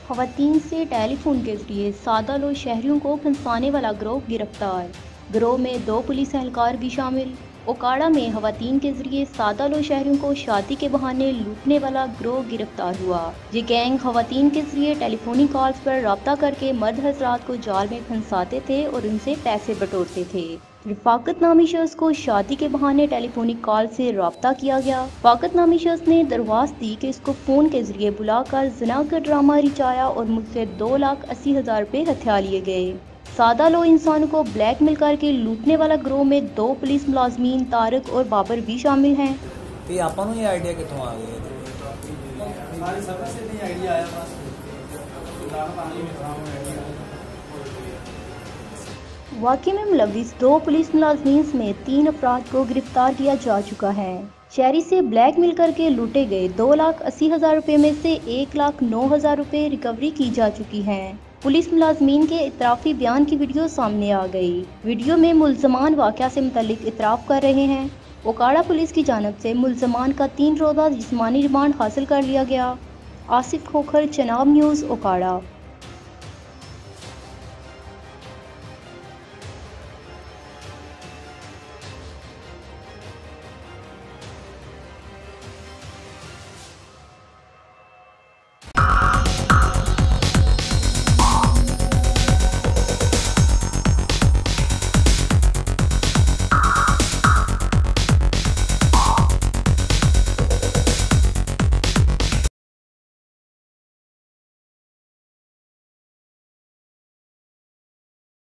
खवातीन से टेलीफोन के जरिए सादा लोग शहरियों को फंसाने वाला गिरोह गिरफ्तार। गिरोह में 2 पुलिस एहलकार भी शामिल। ओकाड़ा में खवातीन के जरिए सादा लोग शहरियों को शादी के बहाने लूटने वाला गिरोह गिरफ्तार हुआ। ये गैंग खवातीन के जरिए टेलीफोनिक कॉल्स पर रब्ता करके मर्द हजरात को जाल में फंसाते थे और उनसे पैसे बटोरते थे। रफाकत नामी शख्स को शादी के बहाने टेलीफोनिक कॉल से रब्ता किया गया। रफाकत नामी शख्स ने दरख्वास्त दी कि इसको फ़ोन के जरिए बुलाकर ज़िना का ड्रामा रचाया और मुझसे 2,80,000 रुपये हथिया लिए गए। सादा लो इंसानों को ब्लैकमेल करके लूटने वाला गिरोह में 2 पुलिस मुलाजमीन तारिक और बाबर भी शामिल हैं। ਤੇ ਆਪਾਂ ਨੂੰ ਇਹ ਆਈਡੀਆ ਕਿੱਥੋਂ आ गया? हमारे सफर से नहीं आइडिया आया बस। वाक़े में मुलविस 2 पुलिस मुलाजमीन समेत 3 अफराद को गिरफ्तार किया जा चुका है। शहरी से ब्लैकमेल करके लूटे गए 2,80,000 रुपये में से 1,09,000 रुपये रिकवरी की जा चुकी है। पुलिस मुलाजमीन के इतराफ़ी बयान की वीडियो सामने आ गई। वीडियो में मुल्ज़मान वाक़या से मुतल्लिक इतराफ़ कर रहे हैं। ओकाड़ा पुलिस की जानब से मुल्ज़मान का 3 रोज़ा जिस्मानी रिमांड हासिल कर लिया गया। आसिफ खोखर, चनाब न्यूज़, ओकाड़ा।